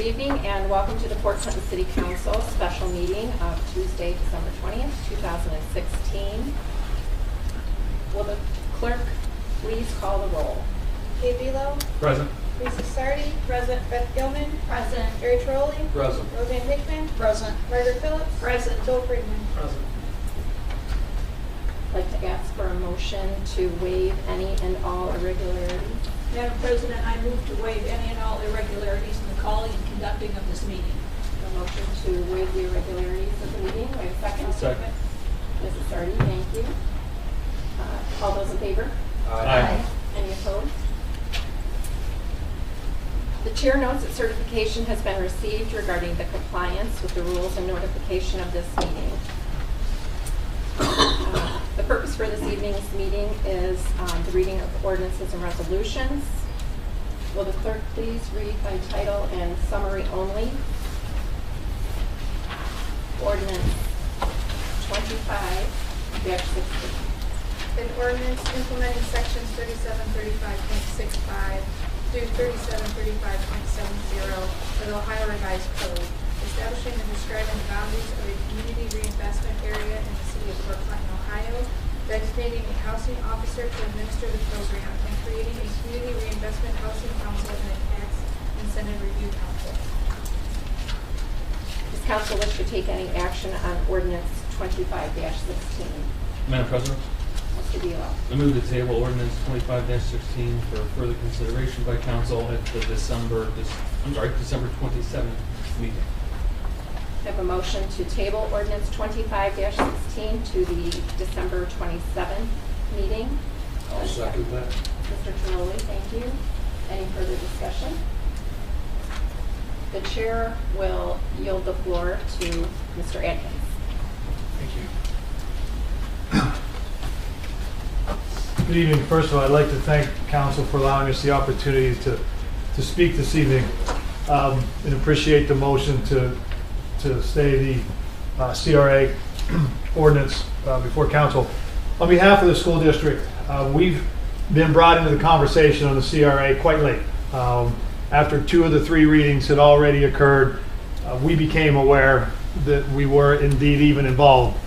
Good evening and welcome to the Port Clinton City Council special meeting of Tuesday, December 20th, 2016. Will the clerk please call the roll? Kay Velo. Present. Lisa Sardi. Present. Beth Gilman. Present. Gary Trolley. Present. Roseanne Hickman. Present. Margaret Phillips. Present. Joel Friedman. Present. I'd like to ask for a motion to waive any and all irregularities. Madam President, I move to waive any and all irregularities in the calling and conducting of this meeting. A motion to waive the irregularities of the meeting. Wait a second. Second. Mrs. Sardi, thank you. All those in favor? Aye. Any opposed? The chair notes that certification has been received regarding the compliance with the rules and notification of this meeting. The purpose for this evening's meeting is the reading of ordinances and resolutions. Will the clerk please read by title and summary only? Ordinance 25-16. An ordinance implementing sections 3735.65 through 3735.70 of the Ohio Revised Code, establishing and describing the boundaries of a community reinvestment area in the city of Port Clinton, Ohio, designating a housing officer to administer the program, and creating a community reinvestment housing council and a tax incentive review council. Does council wish to take any action on ordinance 25-16? Madam President, Mr. Velo. I move to table ordinance 25-16 for further consideration by council at the December 27th meeting. I have a motion to table ordinance 25-16 to the December 27th meeting. I'll second that. Mr. Trolley, thank you. Any further discussion? The chair will yield the floor to Mr. Atkins. Thank you. Good evening. First of all, I'd like to thank council for allowing us the opportunity to speak this evening and appreciate the motion to stay the CRA ordinance before council. On behalf of the school district, we've been brought into the conversation on the CRA quite late. After 2 of the 3 readings had already occurred, we became aware that we were indeed even involved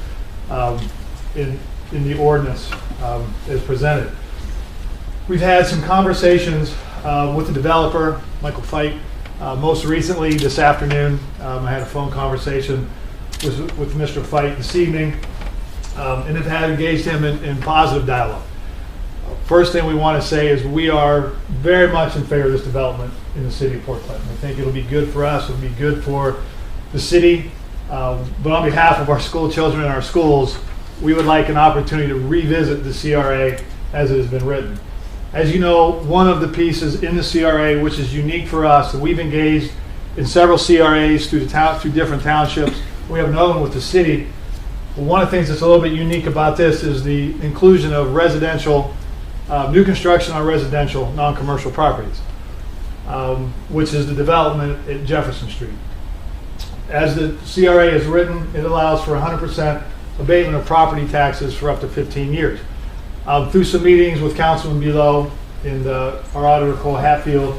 in the ordinance as presented. We've had some conversations with the developer, Michael Fite. Most recently this afternoon, I had a phone conversation with Mr. Fite this evening and have had engaged him in positive dialogue. First thing we want to say is we are very much in favor of this development in the city of Port Clinton. I think it'll be good for us, it'll be good for the city, but on behalf of our school children and our schools, we would like an opportunity to revisit the CRA as it has been written. As you know, one of the pieces in the CRA, which is unique for us, and we've engaged in several CRAs through different townships. We have another one with the city. But one of the things that's a little bit unique about this is the inclusion of residential, new construction on residential, non-commercial properties, which is the development at Jefferson Street. As the CRA is written, it allows for 100% abatement of property taxes for up to 15 years. Through some meetings with Councilman Below and our auditor Cole Hatfield,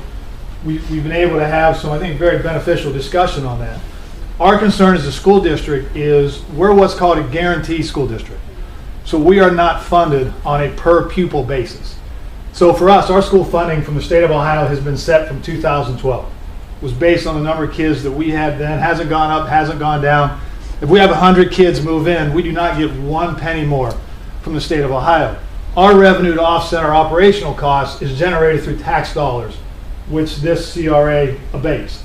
we've been able to have some, I think, very beneficial discussion on that. Our concern as a school district is we're what's called a guarantee school district. So we are not funded on a per pupil basis. So for us, our school funding from the state of Ohio has been set from 2012. It was based on the number of kids that we had then, hasn't gone up, hasn't gone down. If we have 100 kids move in, we do not get 1 penny more from the state of Ohio. Our revenue to offset our operational costs is generated through tax dollars, which this CRA abates.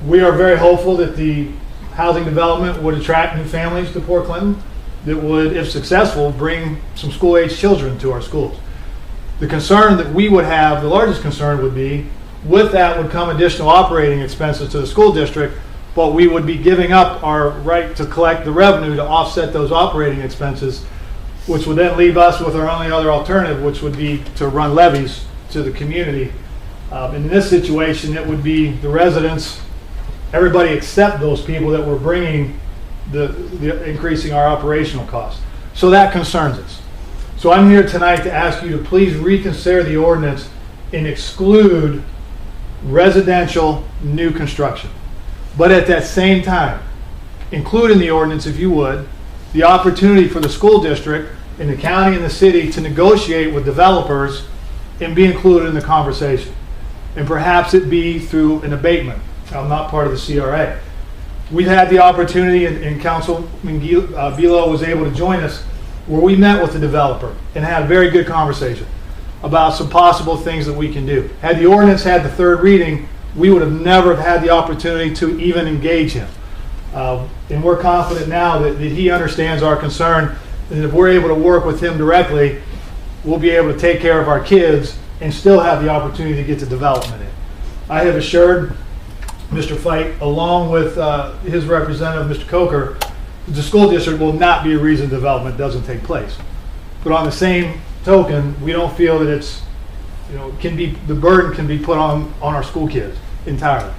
We are very hopeful that the housing development would attract new families to Port Clinton that would, if successful, bring some school-age children to our schools. The concern that we would have, the largest concern would be, with that would come additional operating expenses to the school district, but we would be giving up our right to collect the revenue to offset those operating expenses, which would then leave us with our only other alternative, which would be to run levies to the community. In this situation, it would be the residents, everybody except those people that were bringing the increasing our operational costs. So that concerns us. So I'm here tonight to ask you to please reconsider the ordinance and exclude residential new construction. But at that same time, include in the ordinance, if you would, the opportunity for the school district and the county and the city to negotiate with developers and be included in the conversation. And perhaps it be through an abatement. I'm not part of the CRA. We've had the opportunity, and Councilman Bilo was able to join us, where we met with the developer and had a very good conversation about some possible things that we can do. Had the ordinance had the third reading, we would have never had the opportunity to even engage him. And we're confident now that he understands our concern, and if we're able to work with him directly, we'll be able to take care of our kids and still have the opportunity to get the development in. I have assured Mr. Fite, along with his representative, Mr. Coker, the school district will not be a reason development doesn't take place. But on the same token, we don't feel that it's, the burden can be put on our school kids entirely.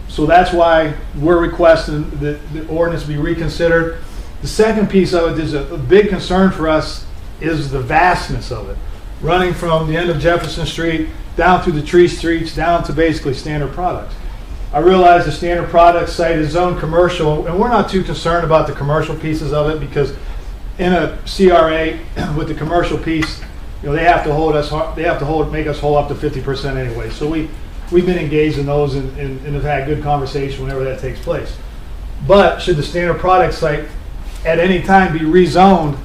So that's why we're requesting that the ordinance be reconsidered. The second piece of it is a big concern for us is the vastness of it. Running from the end of Jefferson Street down through the tree streets down to basically Standard Products. I realize the Standard Products site is zoned commercial, and we're not too concerned about the commercial pieces of it because in a CRA with the commercial piece, they have to make us whole up to 50% anyway. So we've been engaged in those and have had good conversation whenever that takes place. But should the Standard Products site at any time be rezoned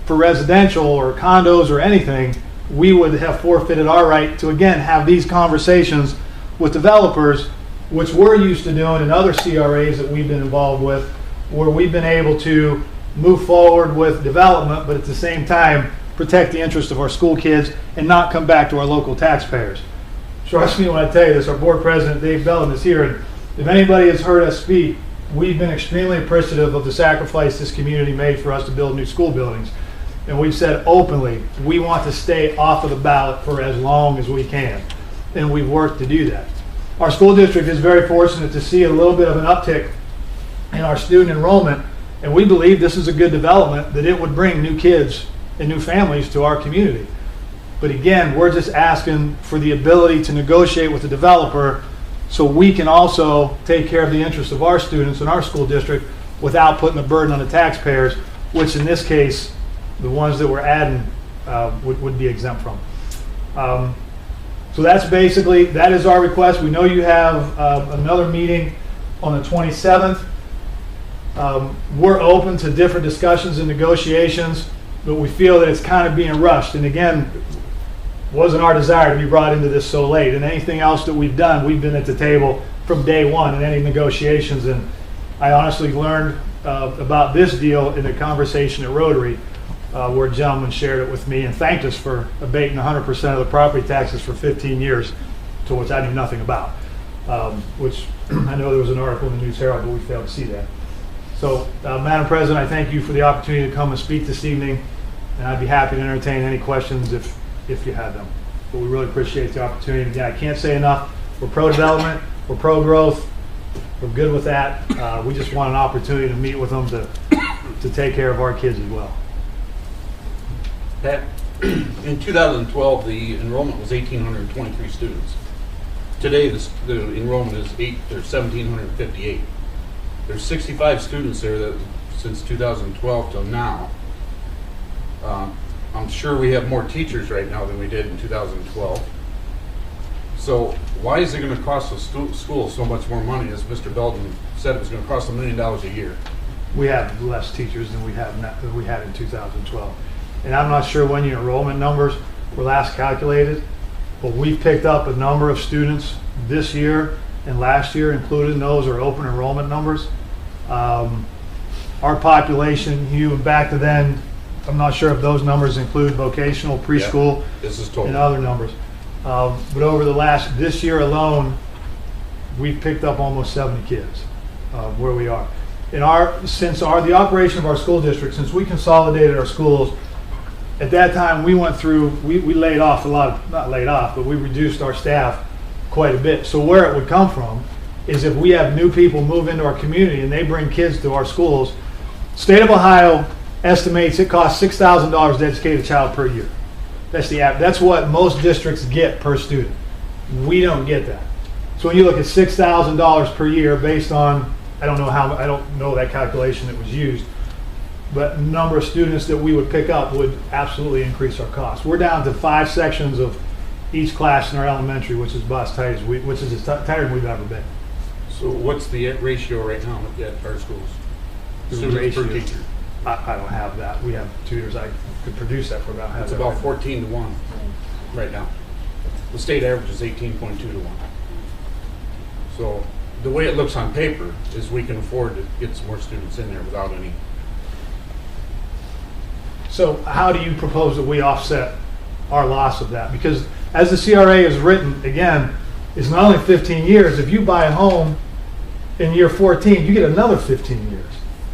for residential or condos or anything, we would have forfeited our right to again have these conversations with developers, which we're used to doing in other CRAs that we've been involved with, where we've been able to move forward with development, but at the same time protect the interest of our school kids and not come back to our local taxpayers. Trust me when I tell you this, our board president, Dave Bellin, is here, and if anybody has heard us speak, we've been extremely appreciative of the sacrifice this community made for us to build new school buildings. And we've said openly, we want to stay off of the ballot for as long as we can. And we've worked to do that. Our school district is very fortunate to see a little bit of an uptick in our student enrollment. And we believe this is a good development, that it would bring new kids and new families to our community. But again, we're just asking for the ability to negotiate with the developer so we can also take care of the interests of our students in our school district without putting the burden on the taxpayers, which in this case, the ones that we're adding would be exempt from. So that is our request. We know you have another meeting on the 27th. We're open to different discussions and negotiations, but we feel that it's kind of being rushed. And again, wasn't our desire to be brought into this so late. And anything else that we've done, we've been at the table from day one in any negotiations. And I honestly learned about this deal in a conversation at Rotary, where a gentleman shared it with me and thanked us for abating 100% of the property taxes for 15 years, to which I knew nothing about, which I know there was an article in the News Herald, but we failed to see that. So, Madam President, I thank you for the opportunity to come and speak this evening, and I'd be happy to entertain any questions if you had them. But we really appreciate the opportunity. Again, I can't say enough. We're pro-development, we're pro-growth, we're good with that. We just want an opportunity to meet with them to take care of our kids as well. Pat, in 2012, the enrollment was 1,823 students. Today, the enrollment is 1,758. There's 65 students there that since 2012 till now. I'm sure we have more teachers right now than we did in 2012. So why is it going to cost the school so much more money? As Mr. Belton said, it was going to cost $1 million a year. We have less teachers than we had in 2012. And I'm not sure when your enrollment numbers were last calculated, but we've picked up a number of students this year and last year, including those are open enrollment numbers. Our population, even back to then, I'm not sure if those numbers include vocational, preschool, this is total. And other numbers. But over this year alone, we've picked up almost 70 kids where we are. The operation of our school district, since we consolidated our schools, at that time we went through, we laid off a lot, not laid off, but we reduced our staff quite a bit. So where it would come from is if we have new people move into our community and they bring kids to our schools, State of Ohio estimates it costs $6,000 to educate a child per year. That's what most districts get per student. We don't get that. So when you look at $6,000 per year based on, I don't know that calculation that was used, but number of students that we would pick up would absolutely increase our costs. We're down to 5 sections of each class in our elementary, which is about as tight as which is as tighter than we've ever been. So what's the ratio right now at our schools? The Students per ratio. teacher? I don't have that. We have tutors. I could produce that for about half. It's about 14 to 1 right now. The state average is 18.2 to 1. So the way it looks on paper is we can afford to get some more students in there without any. So how do you propose that we offset our loss of that? Because as the CRA is written, again, it's not only 15 years. If you buy a home in year 14, you get another 15 years.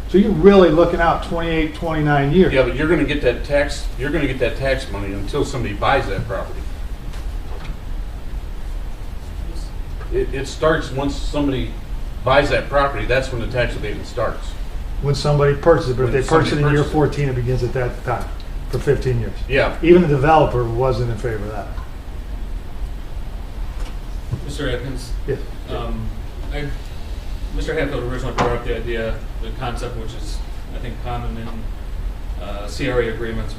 So you're really looking out 28, 29 years. Yeah, but you're going to get that tax. You're going to get that tax money until somebody buys that property. It starts once somebody buys that property. That's when the tax abatement starts. When somebody purchases it, but if When they purchase it in somebody year purchases it. 14, it begins at that time for 15 years. Yeah. Even the developer wasn't in favor of that. Mr. Atkins, Yes. Mr. Hatfield originally brought up the idea, the concept, which is, I think, common in CRA agreements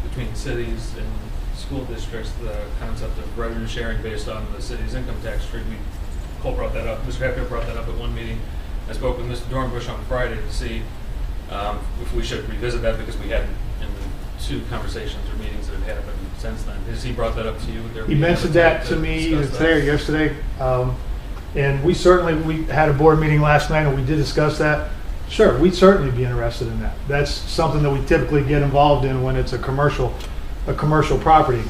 between cities and school districts, the concept of revenue sharing based on the city's income tax stream. Cole brought that up. Mr. Hatfield brought that up at one meeting. I spoke with Mr. Dornbush on Friday to see if we should revisit that, because we hadn't in the 2 conversations or meetings that had happened since then. Has he brought that up to you? He mentioned that to me either discuss today or that? yesterday. And we had a board meeting last night and we did discuss that. Sure, we'd certainly be interested in that. That's something that we typically get involved in when it's a commercial property.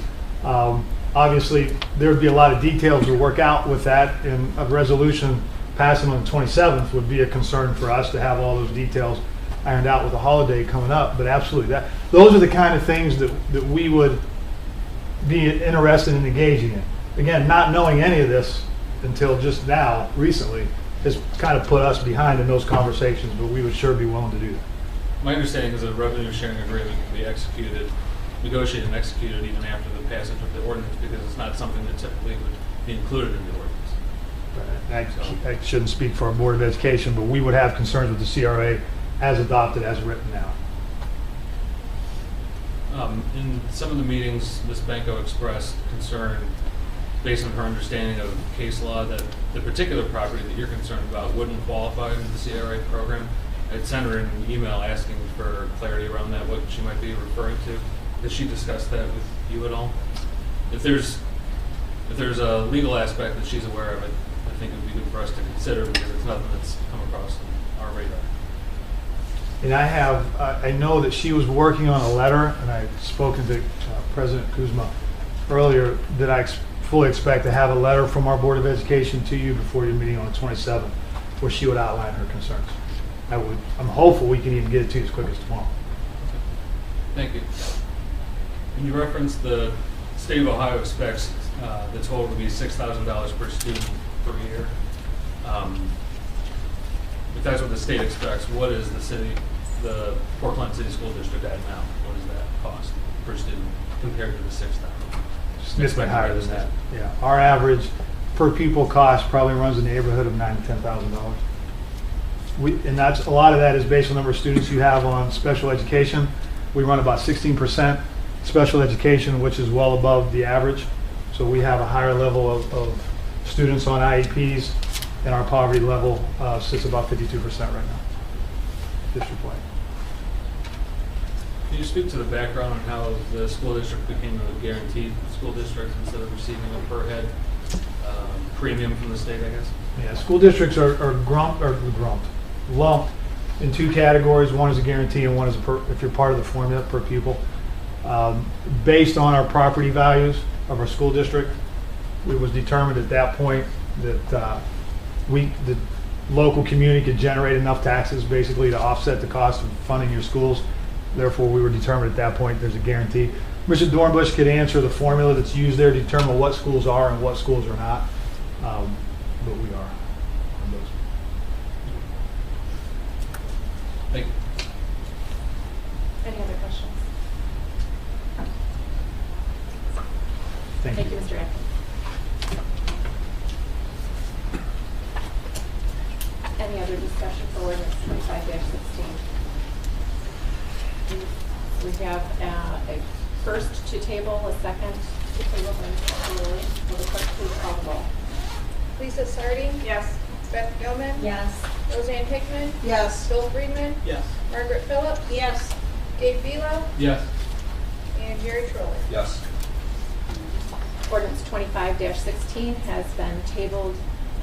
Obviously, there would be a lot of details to work out with that, and a resolution passing on the 27th would be a concern for us to have all those details ironed out with the holiday coming up. But absolutely, those are the kind of things that we would be interested in engaging in. Again, not knowing any of this until just now, recently, has kind of put us behind in those conversations, but we would sure be willing to do that. My understanding is that a revenue sharing agreement can be negotiated and executed even after the passage of the ordinance, because it's not something that typically would be included in the ordinance. I shouldn't speak for our Board of Education, but we would have concerns with the CRA as adopted, as written now. In some of the meetings, Ms. Benko expressed concern, based on her understanding of case law, that the particular property that you're concerned about wouldn't qualify under the CRA program. I'd sent her an email asking for clarity around that, what she might be referring to. Has she discussed that with you at all? If there's a legal aspect that she's aware of, I think it would be good for us to consider, because it's nothing that's come across our radar. And I know that she was working on a letter, and I've spoken to President Kuzma earlier, that I fully expect to have a letter from our Board of Education to you before your meeting on the 27th, where she would outline her concerns. I'm hopeful we can even get it to you as quick as tomorrow. Thank you. And you referenced the state of Ohio expects the total to be $6,000 per student per year. If that's what the state expects, what is the Port Clinton City School District at now? What does that cost per student compared to the $6,000? Significantly higher than that. Yeah, our average per pupil cost probably runs in the neighborhood of $9,000 to $10,000. And a lot of that is based on the number of students you have on special education. We run about 16% special education, which is well above the average. So we have a higher level of students on IEPs, and our poverty level sits about 52% right now, district-wide. Can you speak to the background on how the school district became a guaranteed school district instead of receiving a per head premium from the state, I guess? Yeah, school districts are lumped in 2 categories. One is a guarantee, and one is if you're part of the formula, per pupil. Based on our property values of our school district, it was determined at that point that the local community could generate enough taxes basically to offset the cost of funding your schools. Therefore, we were determined at that point there's a guarantee. Mr. Dornbush could answer the formula that's used there to determine what schools are and what schools are not, but we are on those. Thank you. Any other questions? Thank you. Mr. Atkins. Any other discussion for ordinance 25-16? We have a first to table, a second to table, and will the clerk please call the roll? Lisa Sardi. Yes. Beth Gilman. Yes. Roseanne Hickman. Yes. Bill Friedman. Yes. Margaret Phillips. Yes. Gabe Velo. Yes. And Jerry Troller. Yes. Ordinance 25-16 has been tabled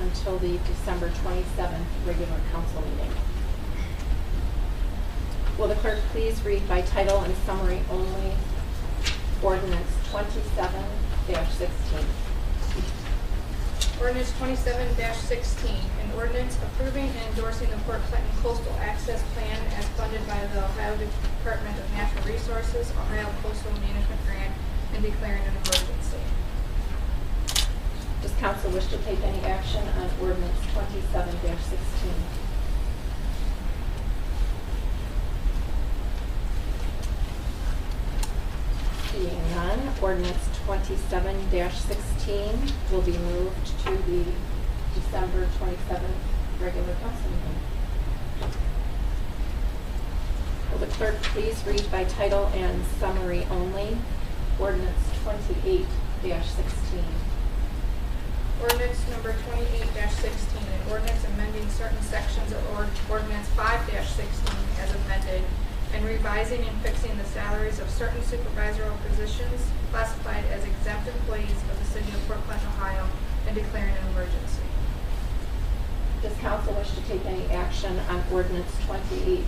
until the December 27th regular council meeting. Will the clerk please read by title and summary only ordinance 27-16? Ordinance 27-16, an ordinance approving and endorsing the Port Clinton Coastal Access Plan as funded by the Ohio Department of Natural Resources, Ohio Coastal Management Grant, and declaring an emergency. Does council wish to take any action on ordinance 27-16? Seeing none, ordinance 27-16 will be moved to the December 27th regular council meeting. Will the clerk please read by title and summary only ordinance 28-16? Ordinance number 28-16, an ordinance amending certain sections of ordinance 5-16 as amended, and revising and fixing the salaries of certain supervisory positions classified as exempt employees of the city of Port Clinton, Ohio, and declaring an emergency. Does council wish to take any action on ordinance 28-16?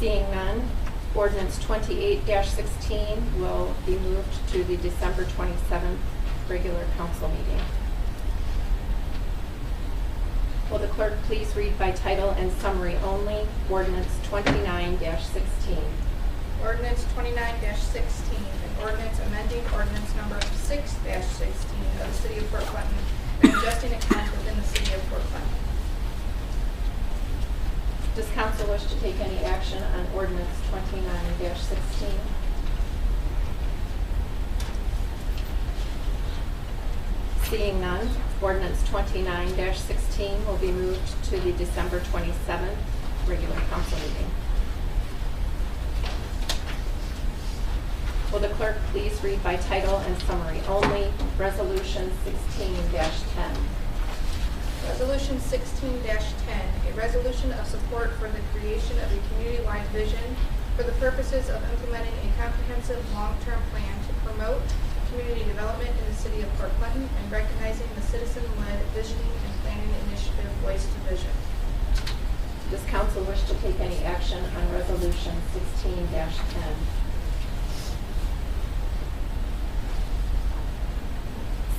Seeing none, ordinance 28-16 will be moved to the December 27th regular council meeting. Will the clerk please read by title and summary only ordinance 29-16? Ordinance 29-16, an ordinance amending ordinance number 6-16 of the city of Port Clinton and adjusting accounts within the city of Port Clinton. Does council wish to take any action on ordinance 29-16? Seeing none, ordinance 29-16 will be moved to the December 27th regular council meeting. Will the clerk please read by title and summary only resolution 16-10? Resolution 16-10, a resolution of support for the creation of a community-wide vision for the purposes of implementing a comprehensive long-term plan to promote community development in the city of Port Clinton and recognizing the citizen-led visioning and planning initiative Voice to Vision. Does council wish to take any action on resolution 16-10?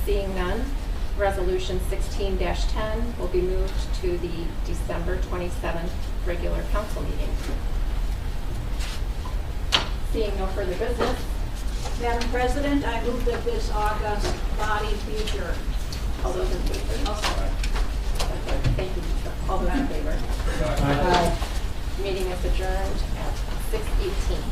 Seeing none, resolution 16-10 will be moved to the December 27th regular council meeting. Seeing no further business, Madam President, I move that this august body be adjourned. all those in favor? I'll second. Thank you, Lisa. All those in favor? Aye. Meeting is adjourned at 6:18.